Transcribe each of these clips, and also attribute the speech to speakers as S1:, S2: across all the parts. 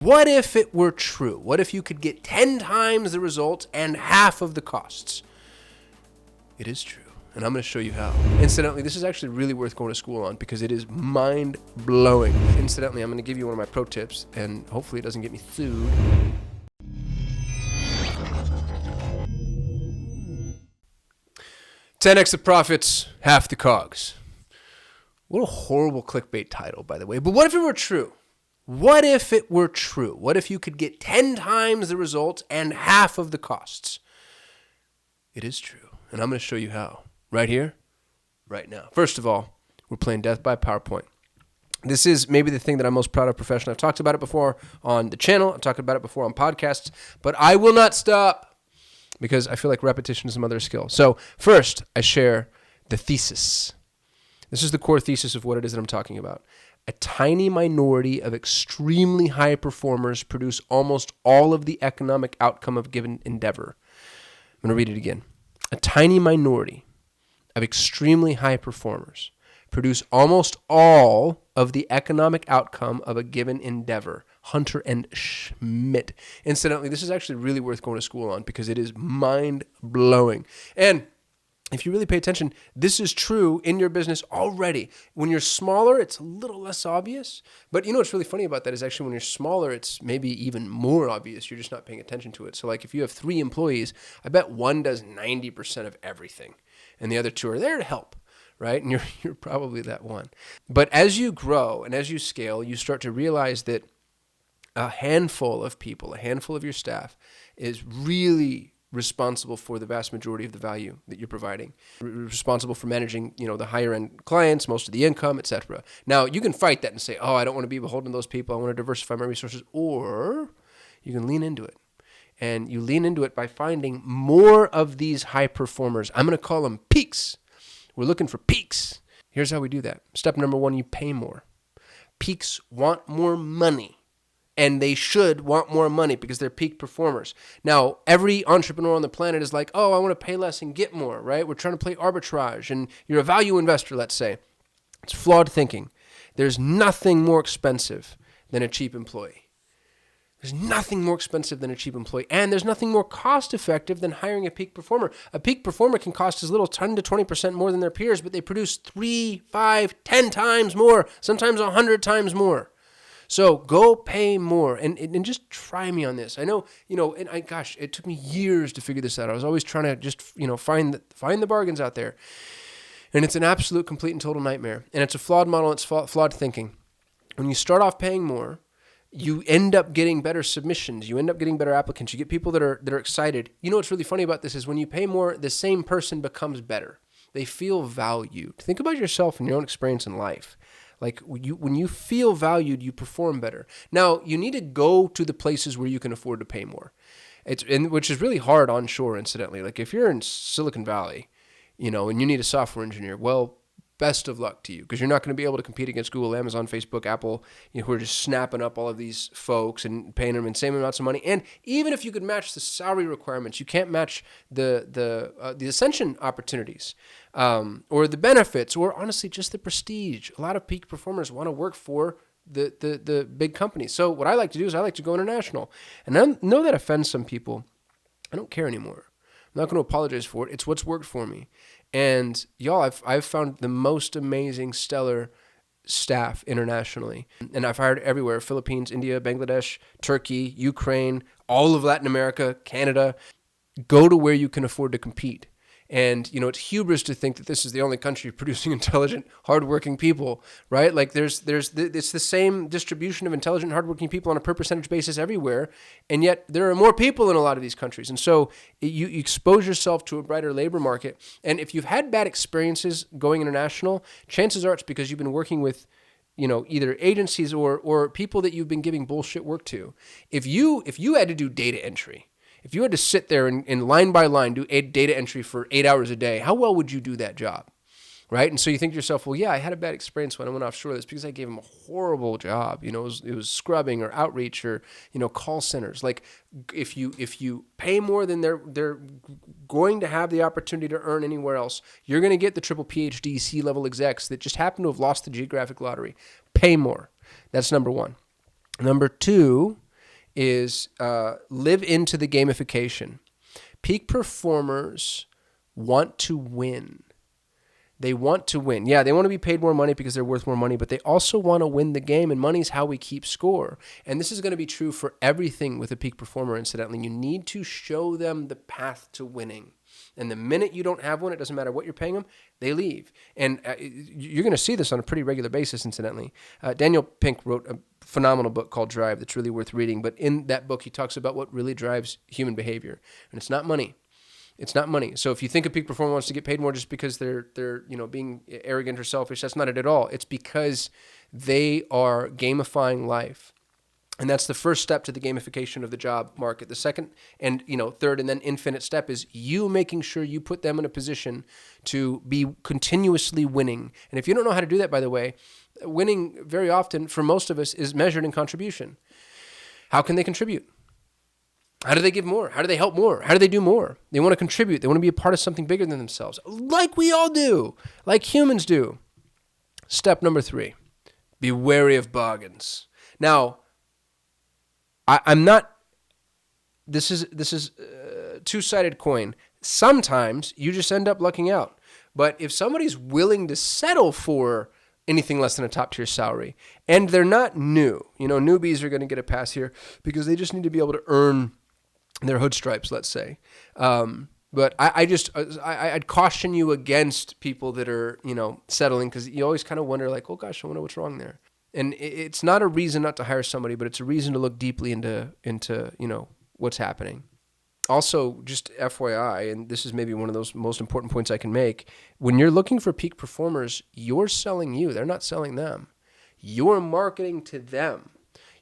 S1: What if it were true? What if you could get 10 times the results and half of the costs? It is true, and I'm going to show you how. Incidentally, this is actually really worth going to school on because it is mind-blowing. Incidentally, I'm going to give you one of my pro tips, and hopefully it doesn't get me sued. "10x the profits, half the cogs." What a horrible clickbait title, by the way. But what if it were true? What if it were true? What if you could get 10 times the results and half of the costs? It is true, and I'm going to show you how. Right here, right now. First of all, we're playing Death by PowerPoint. This is maybe the thing that I'm most proud of professionally. I've talked about it before on the channel. I've talked about it before on podcasts, but I will not stop because I feel like repetition is the mother of skill. So first, I share the thesis. This is the core thesis of what it is that I'm talking about. A tiny minority of extremely high performers produce almost all of the economic outcome of a given endeavor. I'm going to read it again. A tiny minority of extremely high performers produce almost all of the economic outcome of a given endeavor. Hunter and Schmidt. Incidentally, this is actually really worth going to school on because it is mind-blowing. And if you really pay attention, this is true in your business already. When you're smaller, it's a little less obvious. But you know what's really funny about that is actually when you're smaller, it's maybe even more obvious. You're just not paying attention to it. So like if you have 3 employees, I bet one does 90% of everything. And the other 2 are there to help, right? And you're probably that one. But as you grow and as you scale, you start to realize that a handful of people, a handful of your staff is really responsible for the vast majority of the value that you're providing, responsible for managing, the higher end clients, most of the income, etc. Now, you can fight that and say, oh, I don't want to be beholden to those people. I want to diversify my resources. Or you can lean into it. And you lean into it by finding more of these high performers. I'm going to call them peaks. We're looking for peaks. Here's how we do that. Step number 1, you pay more. Peaks want more money. And they should want more money because they're peak performers. Now, every entrepreneur on the planet is like, oh, I want to pay less and get more, right? We're trying to play arbitrage, and you're a value investor, let's say. It's flawed thinking. There's nothing more expensive than a cheap employee. There's nothing more expensive than a cheap employee, and there's nothing more cost-effective than hiring a peak performer. A peak performer can cost as little 10 to 20% more than their peers, but they produce 3, 5, 10 times more, sometimes 100 times more. So go pay more and just try me on this. I know, it took me years to figure this out. I was always trying to just, find the bargains out there. And it's an absolute, complete, and total nightmare. And it's a flawed model. It's flawed thinking. When you start off paying more, you end up getting better submissions. You end up getting better applicants. You get people that are excited. You know what's really funny about this is when you pay more, the same person becomes better. They feel valued. Think about yourself and your own experience in life. Like when you feel valued, you perform better. Now, you need to go to the places where you can afford to pay more, which is really hard onshore, incidentally. Like if you're in Silicon Valley, and you need a software engineer, well, best of luck to you because you're not going to be able to compete against Google, Amazon, Facebook, Apple, who are just snapping up all of these folks and paying them insane amounts of money. And even if you could match the salary requirements, you can't match the ascension opportunities. Or the benefits, or honestly, just the prestige. A lot of peak performers want to work for the big companies. So what I like to do is I like to go international. And I know that offends some people. I don't care anymore. I'm not going to apologize for it. It's what's worked for me. And y'all, I've found the most amazing, stellar staff internationally. And I've hired everywhere: Philippines, India, Bangladesh, Turkey, Ukraine, all of Latin America, Canada. Go to where you can afford to compete. And, it's hubris to think that this is the only country producing intelligent, hardworking people, right? Like it's the same distribution of intelligent, hardworking people on a per percentage basis everywhere. And yet there are more people in a lot of these countries. And so you expose yourself to a brighter labor market. And if you've had bad experiences going international, chances are it's because you've been working with, either agencies or people that you've been giving bullshit work to. If you had to do data entry, if you had to sit there and line by line do data entry for 8 hours a day, how well would you do that job, right? And so you think to yourself, well, yeah, I had a bad experience when I went offshore. That's because I gave them a horrible job. It was scrubbing or outreach or, call centers. Like if you pay more than they're going to have the opportunity to earn anywhere else, you're going to get the triple PhD C-level execs that just happen to have lost the geographic lottery. Pay more. That's number 1. Number 2 is live into the gamification. Peak performers want to win. They want to win. Yeah, they want to be paid more money because they're worth more money, but they also want to win the game, and money is how we keep score. And this is going to be true for everything with a peak performer, incidentally. You need to show them the path to winning. And the minute you don't have one, it doesn't matter what you're paying them, they leave. And you're going to see this on a pretty regular basis, incidentally. Daniel Pink wrote a phenomenal book called Drive that's really worth reading. But in that book, he talks about what really drives human behavior. And it's not money. It's not money. So if you think a peak performer wants to get paid more just because they're being arrogant or selfish, that's not it at all. It's because they are gamifying life. And that's the first step to the gamification of the job market. The second and third and then infinite step is you making sure you put them in a position to be continuously winning. And if you don't know how to do that, by the way, winning very often for most of us is measured in contribution. How can they contribute? How do they give more? How do they help more? How do they do more? They want to contribute. They want to be a part of something bigger than themselves, like we all do, like humans do. Step number 3, be wary of bargains. Now, I'm not, this is a two-sided coin. Sometimes you just end up lucking out. But if somebody's willing to settle for anything less than a top-tier salary, and they're not new, newbies are going to get a pass here because they just need to be able to earn their hood stripes, let's say. But I'd caution you against people that are, settling, because you always kind of wonder, like, oh gosh, I wonder what's wrong there. And it's not a reason not to hire somebody, but it's a reason to look deeply into what's happening. Also, just FYI, and this is maybe one of those most important points I can make, when you're looking for peak performers, you're selling you. They're not selling them. You're marketing to them.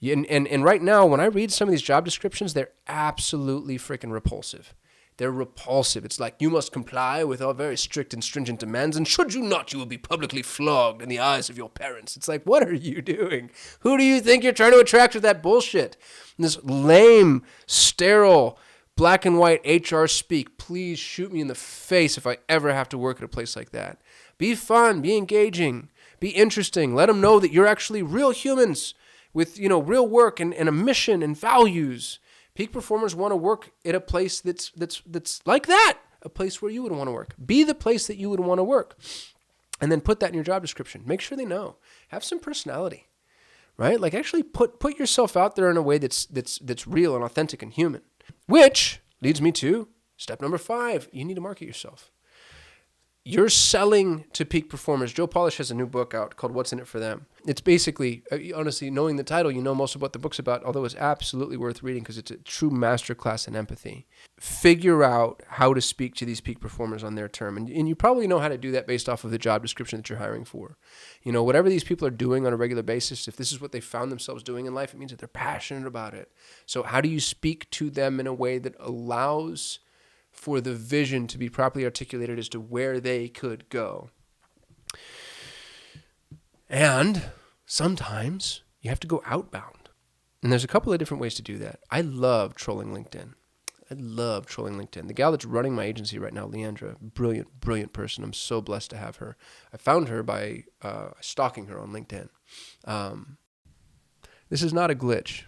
S1: And right now, when I read some of these job descriptions, they're absolutely freaking repulsive. They're repulsive. It's like, you must comply with our very strict and stringent demands, and should you not, you will be publicly flogged in the eyes of your parents. It's like, what are you doing? Who do you think you're trying to attract with that bullshit? And this lame, sterile, black and white HR speak. Please shoot me in the face if I ever have to work at a place like that. Be fun, be engaging, be interesting. Let them know that you're actually real humans with, real work and a mission and values. Peak performers want to work at a place that's like that, a place where you would want to work. Be the place that you would want to work. And then put that in your job description. Make sure they know. Have some personality, right? Like, actually put yourself out there in a way that's real and authentic and human. Which leads me to step number 5. You need to market yourself. You're selling to peak performers. Joe Polish has a new book out called What's in It for Them. It's basically, honestly, knowing the title, you know most of what the book's about, although it's absolutely worth reading because it's a true masterclass in empathy. Figure out how to speak to these peak performers on their term. And you probably know how to do that based off of the job description that you're hiring for. Whatever these people are doing on a regular basis, if this is what they found themselves doing in life, it means that they're passionate about it. So how do you speak to them in a way that allows for the vision to be properly articulated as to where they could go? And sometimes you have to go outbound. And there's a couple of different ways to do that. I love trolling LinkedIn. The gal that's running my agency right now, Leandra, brilliant, brilliant person. I'm so blessed to have her. I found her by stalking her on LinkedIn. This is not a glitch.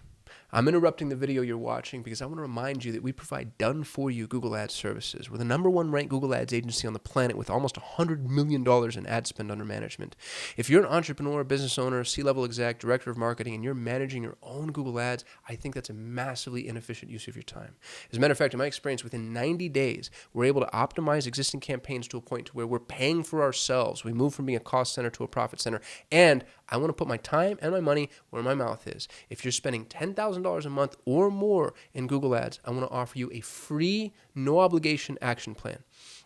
S1: I'm interrupting the video you're watching because I want to remind you that we provide done-for-you Google Ads services. We're the number 1 ranked Google Ads agency on the planet with almost $100 million in ad spend under management. If you're an entrepreneur, business owner, C-level exec, director of marketing, and you're managing your own Google Ads, I think that's a massively inefficient use of your time. As a matter of fact, in my experience, within 90 days, we're able to optimize existing campaigns to a point to where we're paying for ourselves. We move from being a cost center to a profit center, and I want to put my time and my money where my mouth is. If you're spending $10,000 a month or more in Google Ads, I want to offer you a free, no obligation action plan.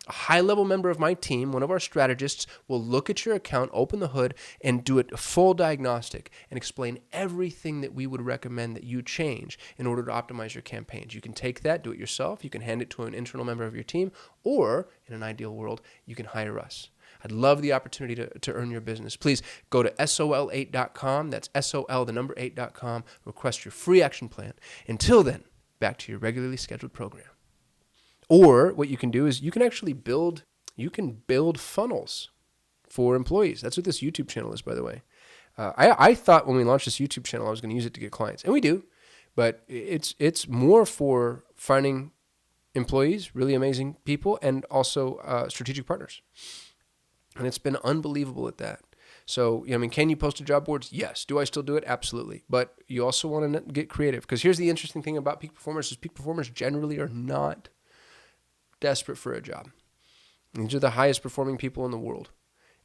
S1: A high-level member of my team, one of our strategists, will look at your account, open the hood, and do a full diagnostic and explain everything that we would recommend that you change in order to optimize your campaigns. You can take that, do it yourself. You can hand it to an internal member of your team, or in an ideal world, you can hire us. I'd love the opportunity to earn your business. Please go to sol8.com. That's SOL, the number 8.com. Request your free action plan. Until then, back to your regularly scheduled program. Or what you can do is you can actually build funnels for employees. That's what this YouTube channel is, by the way. I thought when we launched this YouTube channel, I was going to use it to get clients. And we do. But it's more for finding employees, really amazing people, and also strategic partners. And it's been unbelievable at that. So, I mean, can you post to job boards? Yes. Do I still do it? Absolutely. But you also want to get creative, because here's the interesting thing about peak performers is peak performers generally are not desperate for a job. These are the highest performing people in the world.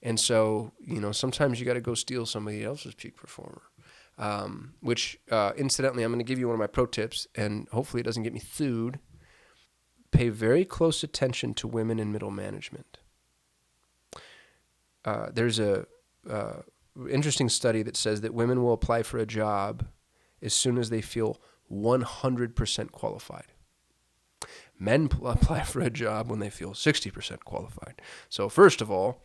S1: And so, sometimes you got to go steal somebody else's peak performer, which incidentally, I'm going to give you one of my pro tips, and hopefully it doesn't get me sued. Pay very close attention to women in middle management. There's a interesting study that says that women will apply for a job as soon as they feel 100% qualified. Men apply for a job when they feel 60% qualified. So first of all,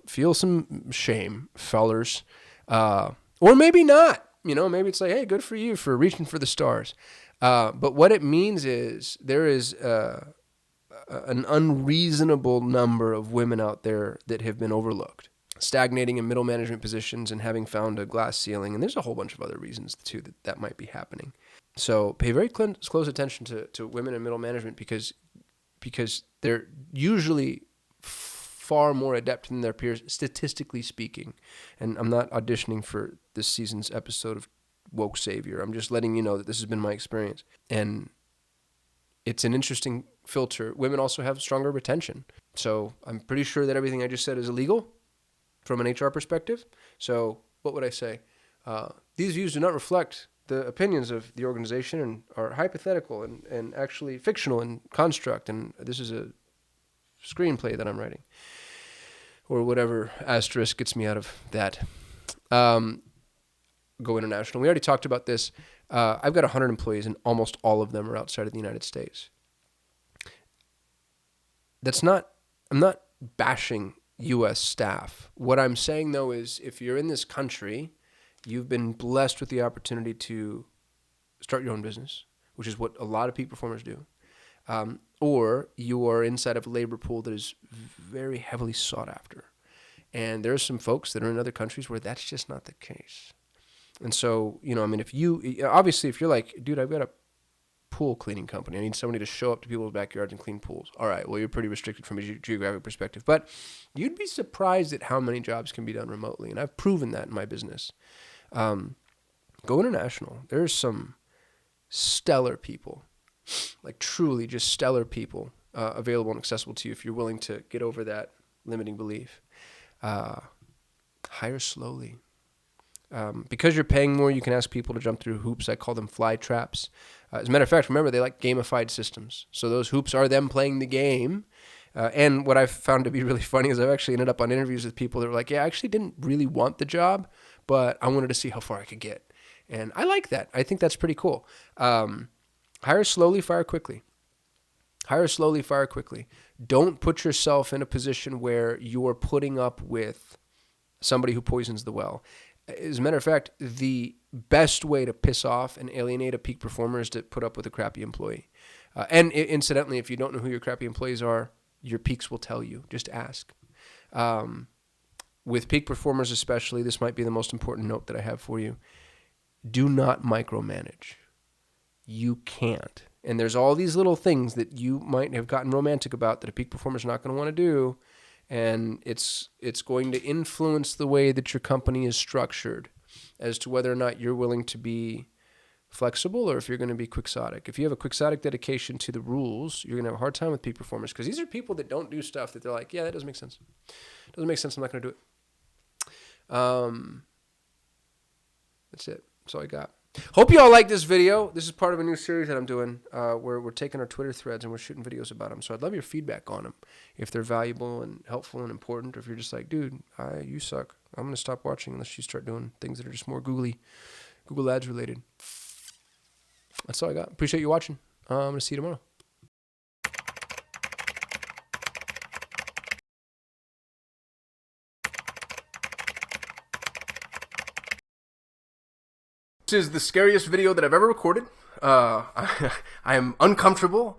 S1: feel some shame, fellers, or maybe not. Maybe it's like, hey, good for you for reaching for the stars. But what it means is there is an unreasonable number of women out there that have been overlooked, stagnating in middle management positions and having found a glass ceiling. And there's a whole bunch of other reasons too that might be happening. So pay very close attention to women in middle management because they're usually far more adept than their peers, statistically speaking. And I'm not auditioning for this season's episode of Woke Savior. I'm just letting you know that this has been my experience. And it's an interesting filter. Women also have stronger retention. So I'm pretty sure that everything I just said is illegal from an HR perspective. So what would I say? These views do not reflect the opinions of the organization and are hypothetical and actually fictional in construct. And this is a screenplay that I'm writing, or whatever asterisk gets me out of that. Go international. We already talked about this. I've got 100 employees, and almost all of them are outside of the United States. I'm not bashing U.S. staff. What I'm saying, though, is if you're in this country, you've been blessed with the opportunity to start your own business, which is what a lot of peak performers do. Or you are inside of a labor pool that is very heavily sought after. And there are some folks that are in other countries where that's just not the case. And so, if you're like, dude, I've got a pool cleaning company. I need somebody to show up to people's backyards and clean pools. All right, well, you're pretty restricted from a geographic perspective. But you'd be surprised at how many jobs can be done remotely. And I've proven that in my business. Go international. There's some stellar people, like truly just stellar people available and accessible to you if you're willing to get over that limiting belief. Hire slowly. Because you're paying more, you can ask people to jump through hoops. I call them fly traps. As a matter of fact, remember, they like gamified systems. So those hoops are them playing the game. And what I've found to be really funny is I've actually ended up on interviews with people that were like, yeah, I actually didn't really want the job, but I wanted to see how far I could get. And I like that. I think that's pretty cool. Hire slowly, fire quickly. Hire slowly, fire quickly. Don't put yourself in a position where you're putting up with somebody who poisons the well. As a matter of fact, the best way to piss off and alienate a peak performer is to put up with a crappy employee. And incidentally, if you don't know who your crappy employees are, your peaks will tell you. Just ask. With peak performers especially, this might be the most important note that I have for you. Do not micromanage. You can't. And there's all these little things that you might have gotten romantic about that a peak performer is not going to want to do. And it's going to influence the way that your company is structured as to whether or not you're willing to be flexible or if you're going to be quixotic. If you have a quixotic dedication to the rules, you're going to have a hard time with peak performers because these are people that don't do stuff that they're like, yeah, that doesn't make sense. Doesn't make sense. I'm not going to do it. That's it. That's all I got. Hope you all like this video. This is part of a new series that I'm doing where we're taking our Twitter threads and we're shooting videos about them. So I'd love your feedback on them. If they're valuable and helpful and important, or if you're just like, dude, you suck. I'm going to stop watching unless you start doing things that are just more Google Ads related. That's all I got. Appreciate you watching. I'm going to see you tomorrow. This is the scariest video that I've ever recorded. I am uncomfortable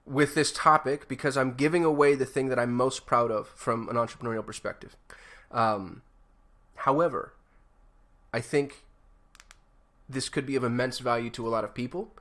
S1: with this topic because I'm giving away the thing that I'm most proud of from an entrepreneurial perspective. However, I think this could be of immense value to a lot of people.